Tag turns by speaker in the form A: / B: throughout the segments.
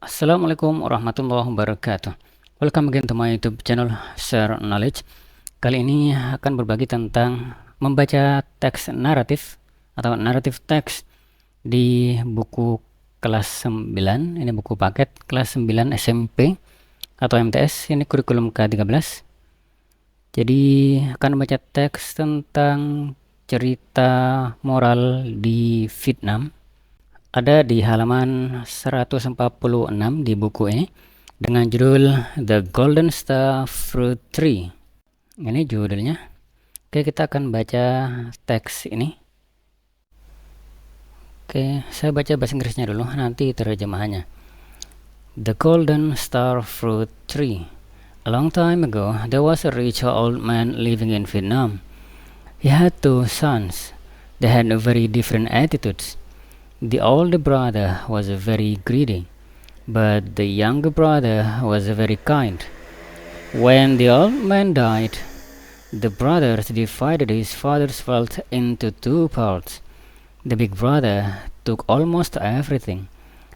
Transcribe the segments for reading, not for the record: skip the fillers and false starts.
A: Assalamualaikum warahmatullahi wabarakatuh. Welcome again to my YouTube channel Share Knowledge. Kali ini akan berbagi tentang membaca teks naratif atau naratif teks di buku kelas 9. Ini buku paket kelas 9 SMP atau MTS. Ini kurikulum K13. Jadi akan membaca teks tentang cerita moral di Vietnam. Ada di halaman 146 di buku ini dengan judul The Golden Star Fruit Tree. Ini judulnya. Oke, kita akan baca teks ini. Oke, saya baca bahasa Inggrisnya dulu, nanti terjemahannya. The Golden Star Fruit Tree. A long time ago, there was a rich old man living in Vietnam. He had two sons. They had very different attitudes. The older brother was very greedy, but the younger brother was very kind. When the old man died, the brothers divided his father's wealth into two parts. The big brother took almost everything.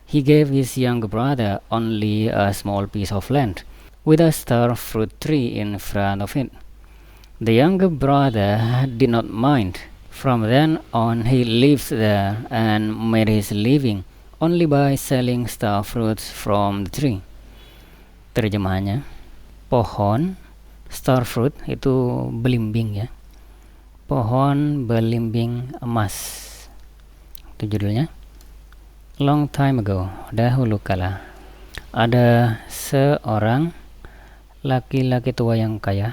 A: He gave his younger brother only a small piece of land, with a star fruit tree in front of it. The younger brother did not mind. From then on, he lived there and made his living only by selling star fruits from the tree. Terjemahannya, pohon star fruit itu belimbing ya. Pohon belimbing emas. Itu judulnya. Long time ago, dahulu kala, ada seorang laki-laki tua yang kaya,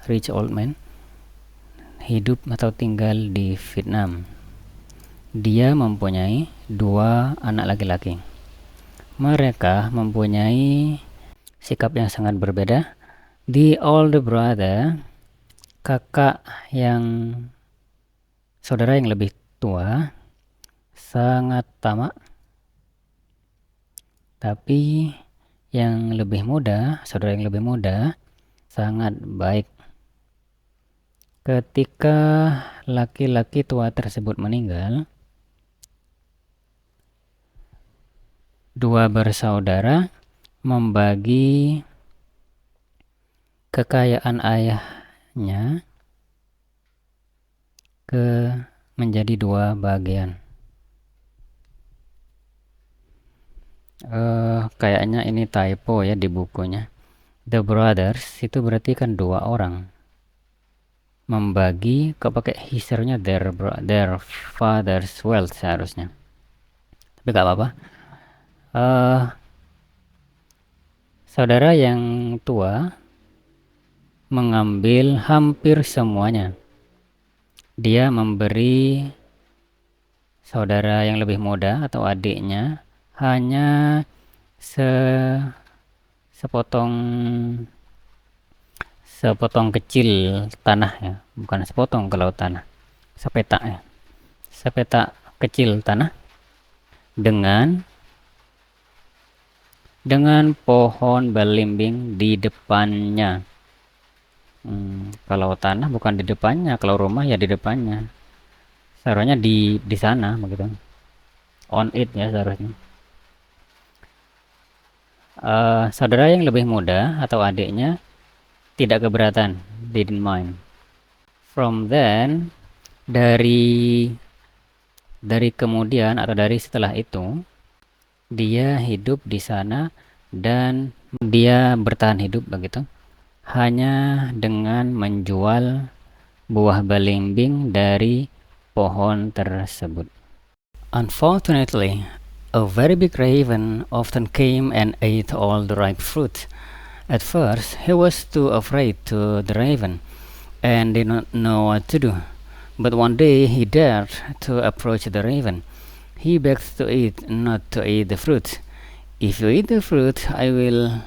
A: rich old man, hidup atau tinggal di Vietnam. Dia mempunyai dua anak laki-laki. Mereka mempunyai sikap yang sangat berbeda. The older brother, kakak yang saudara yang lebih tua, sangat tamak. Tapi yang lebih muda, saudara yang lebih muda, sangat baik. Ketika laki-laki tua tersebut meninggal, dua bersaudara membagi kekayaan ayahnya menjadi dua bagian. Kayaknya ini typo ya di bukunya. The brothers itu berarti kan dua orang. Membagi kok pakai hisernya their father's wealth seharusnya, tapi gak apa-apa. Saudara yang tua mengambil hampir semuanya. Dia memberi saudara yang lebih muda atau adiknya hanya sepotong kecil tanah ya, bukan sepotong kalau tanah, sepetak ya, sepetak kecil tanah dengan pohon belimbing di depannya. Kalau tanah bukan di depannya, kalau rumah ya di depannya. Seharusnya di sana begitu. On it ya seharusnya. Saudara yang lebih muda atau adiknya tidak keberatan, didn't mind. From then, dari kemudian atau dari setelah itu, dia hidup di sana dan dia bertahan hidup begitu hanya dengan menjual buah belimbing dari pohon tersebut. Unfortunately, a very big raven often came and ate all the ripe fruit. At first, he was too afraid to the raven and did not know what to do. But one day he dared to approach the raven. He begged to eat, not to eat the fruit. If you eat the fruit, I will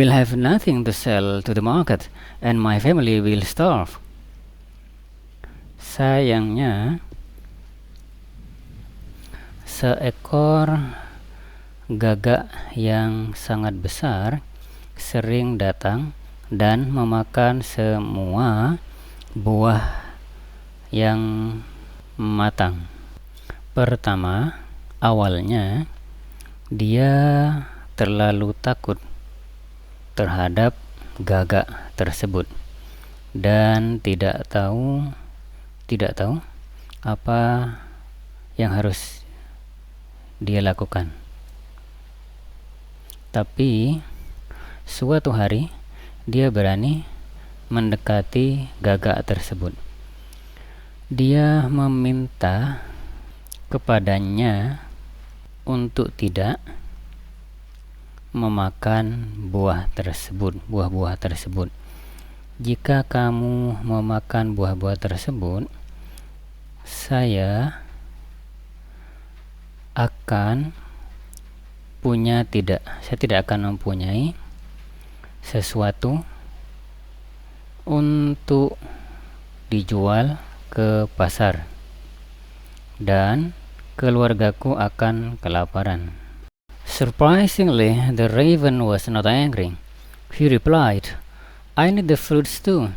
A: have nothing to sell to the market, and my family will starve. Sayangnya, seekor gagak yang sangat besar sering datang dan memakan semua buah yang matang. Pertama, awalnya Dia terlalu takut terhadap gagak tersebut dan tidak tahu apa yang harus dia lakukan. Tapi suatu hari dia berani mendekati gagak tersebut. Dia meminta kepadanya untuk tidak memakan buah-buah tersebut. Jika kamu memakan buah-buah tersebut, saya tidak akan mempunyai sesuatu untuk dijual ke pasar dan keluargaku akan kelaparan. Surprisingly, the raven was not angry. He replied, I need the fruits too.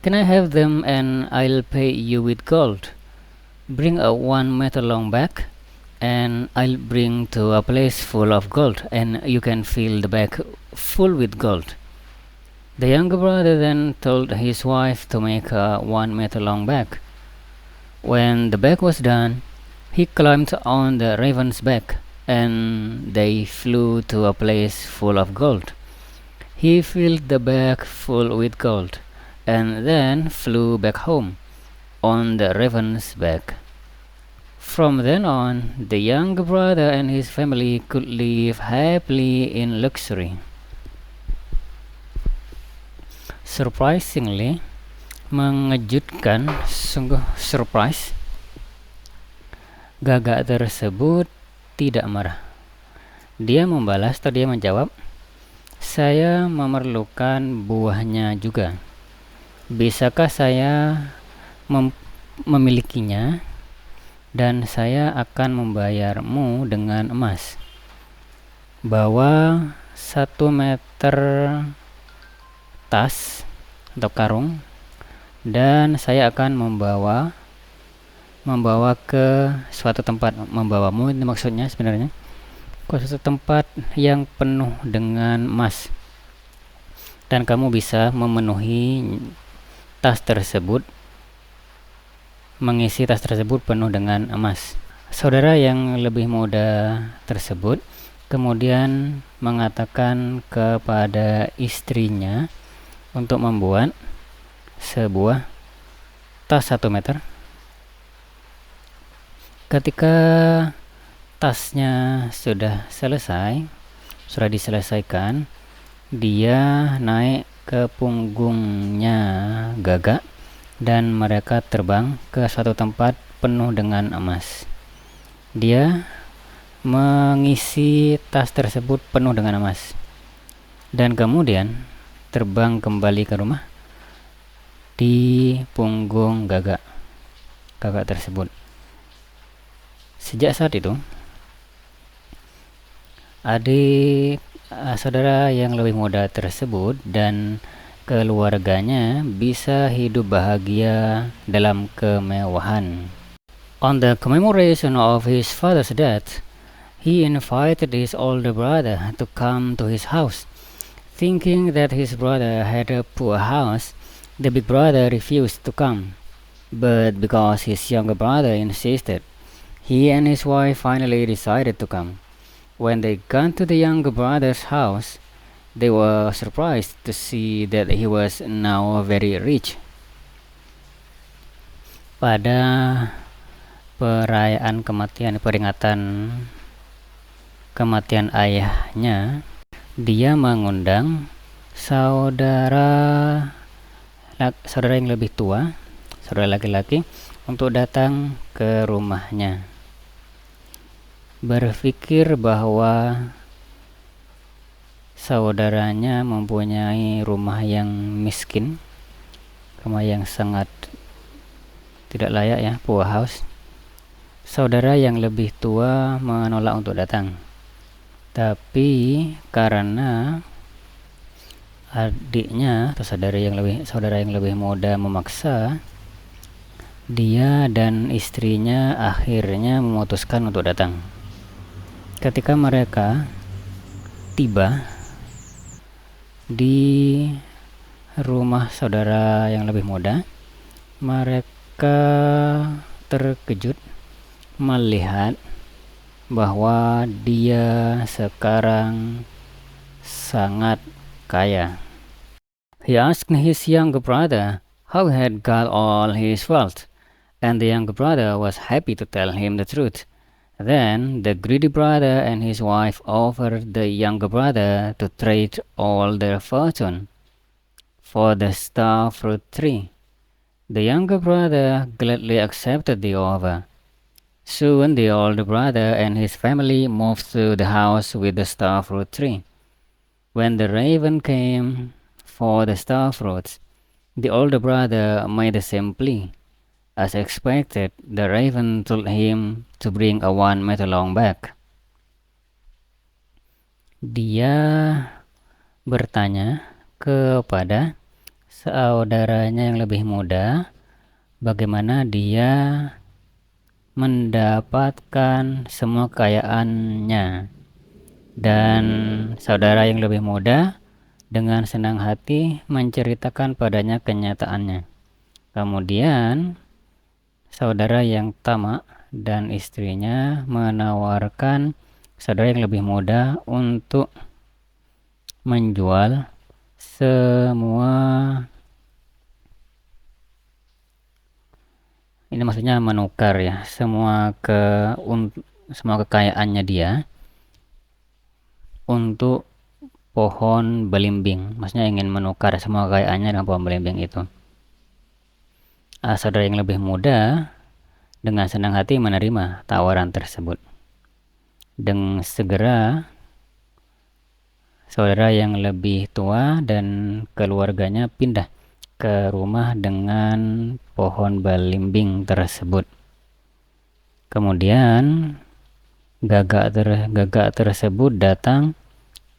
A: Can I have them and I'll pay you with gold? Bring a 1 meter long bag and I'll bring to a place full of gold and you can fill the bag full with gold. The younger brother then told his wife to make a 1 meter long bag. When the bag was done, he climbed on the raven's back and they flew to a place full of gold. He filled the bag full with gold and then flew back home on the raven's back. From then on, the younger brother and his family could live happily in luxury. Surprisingly, mengejutkan, sungguh surprise, gagak tersebut tidak marah. Dia membalas atau dia menjawab, saya memerlukan buahnya juga. Bisakah saya memilikinya? Dan saya akan membayarmu dengan emas. Bawa 1 meter tas atau karung dan saya akan membawa ke suatu tempat. Membawamu ini maksudnya sebenarnya ke suatu tempat yang penuh dengan emas dan kamu bisa memenuhi tas tersebut, mengisi tas tersebut penuh dengan emas. Saudara yang lebih muda tersebut kemudian mengatakan kepada istrinya untuk membuat sebuah tas 1 meter. Ketika tasnya sudah diselesaikan, dia naik ke punggungnya gagak dan mereka terbang ke suatu tempat penuh dengan emas. Dia mengisi tas tersebut penuh dengan emas dan kemudian terbang kembali ke rumah di punggung gagak tersebut. Sejak saat itu, saudara yang lebih muda tersebut dan keluarganya bisa hidup bahagia dalam kemewahan. On the commemoration of his father's death, he invited his older brother to come to his house. Thinking that his brother had a poor house, the big brother refused to come. But because his younger brother insisted, he and his wife finally decided to come. When they got to the younger brother's house, they were surprised to see that he was now very rich. Pada perayaan peringatan kematian ayahnya, dia mengundang saudara yang lebih tua, saudara laki-laki, untuk datang ke rumahnya. Berpikir bahwa saudaranya mempunyai rumah yang miskin, rumah yang sangat tidak layak ya, poor house. Saudara yang lebih tua menolak untuk datang. Tapi karena adiknya atau saudara yang lebih muda memaksa, dia dan istrinya akhirnya memutuskan untuk datang. Ketika mereka tiba di rumah saudara yang lebih muda, mereka terkejut melihat bahwa dia sekarang sangat kaya. He asked his younger brother how he had got all his wealth, and the younger brother was happy to tell him the truth. Then the greedy brother and his wife offered the younger brother to trade all their fortune for the star fruit tree. The younger brother gladly accepted the offer. Soon the older brother and his family moved to the house with the star fruit tree. When the raven came for the star fruits, the older brother made the same plea. As expected, the raven told him to bring a 1 meter long bag. Dia bertanya kepada saudaranya yang lebih muda bagaimana dia mendapatkan semua kekayaannya. Dan saudara yang lebih muda dengan senang hati menceritakan padanya kenyataannya. Kemudian saudara yang tamak dan istrinya menawarkan saudara yang lebih muda untuk menjual semua, ini maksudnya menukar ya, semua kekayaannya dia untuk pohon belimbing. Maksudnya ingin menukar semua kekayaannya dengan pohon belimbing itu. Saudara yang lebih muda dengan senang hati menerima tawaran tersebut. Dan segera saudara yang lebih tua dan keluarganya pindah ke rumah dengan pohon belimbing tersebut. Kemudian gagak tersebut datang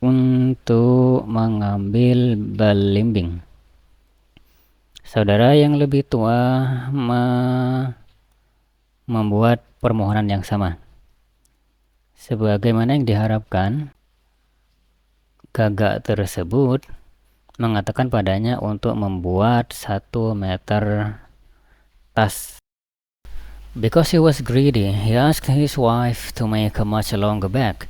A: untuk mengambil belimbing. Saudara yang lebih tua membuat permohonan yang sama. Sebagaimana yang diharapkan, gagak tersebut mengatakan padanya untuk membuat 1 meter tas. Because he was greedy, he asked his wife to make a much longer bag.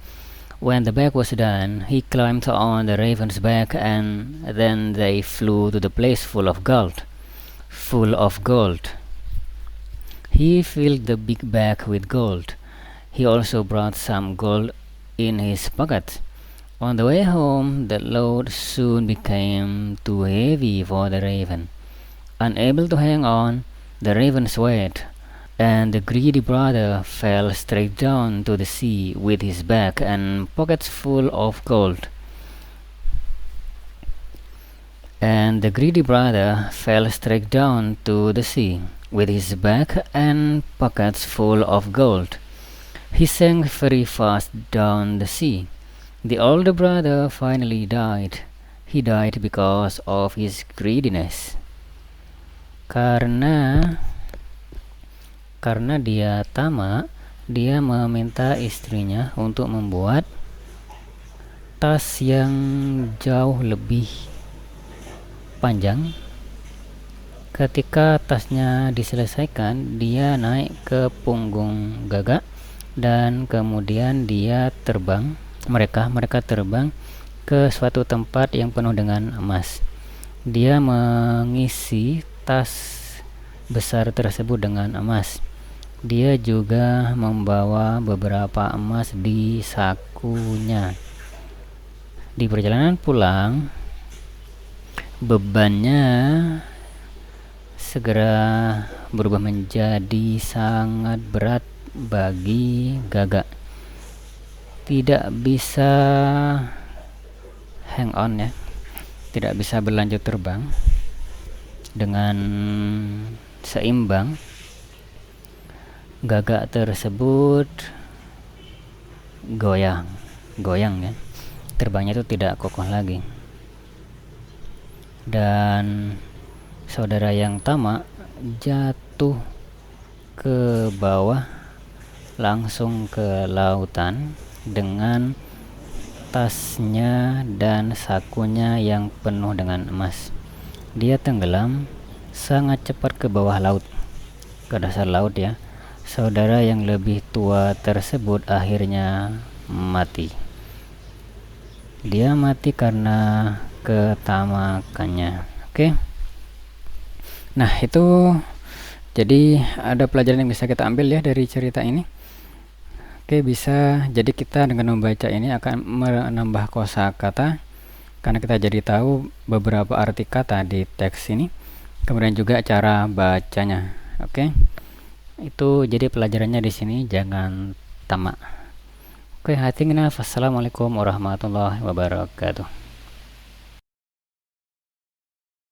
A: When the bag was done, he climbed on the raven's back, and then they flew to the place full of gold. He filled the big bag with gold. He also brought some gold in his pocket. On the way home, the load soon became too heavy for the raven. Unable to hang on, the raven swayed, and the greedy brother fell straight down to the sea with his bag and pockets full of gold. And the greedy brother fell straight down to the sea with his bag and pockets full of gold. He sank very fast down the sea. The older brother finally died. He died because of his greediness. Karena dia tamak, dia meminta istrinya untuk membuat tas yang jauh lebih panjang. Ketika tasnya diselesaikan, dia naik ke punggung gagak dan kemudian dia terbang. Mereka terbang ke suatu tempat yang penuh dengan emas. Dia mengisi tas besar tersebut dengan emas. Dia juga membawa beberapa emas di sakunya. Di perjalanan pulang, bebannya segera berubah menjadi sangat berat bagi gagak. Tidak bisa hang on ya, tidak bisa berlanjut terbang dengan seimbang. Gagak tersebut goyang ya, terbangnya itu tidak kokoh lagi. Dan saudara yang tamak jatuh ke bawah langsung ke lautan dengan tasnya dan sakunya yang penuh dengan emas. Dia tenggelam sangat cepat ke bawah laut, ke dasar laut ya. Saudara yang lebih tua tersebut akhirnya mati. Dia mati karena ketamakannya. Oke. Nah, itu jadi ada pelajaran yang bisa kita ambil ya dari cerita ini. Oke, bisa jadi kita dengan membaca ini akan menambah kosakata karena kita jadi tahu beberapa arti kata di teks ini. Kemudian juga cara bacanya. Oke. Itu jadi pelajarannya di sini, jangan tamak. Oke, hati-hati. Wassalamualaikum warahmatullahi wabarakatuh.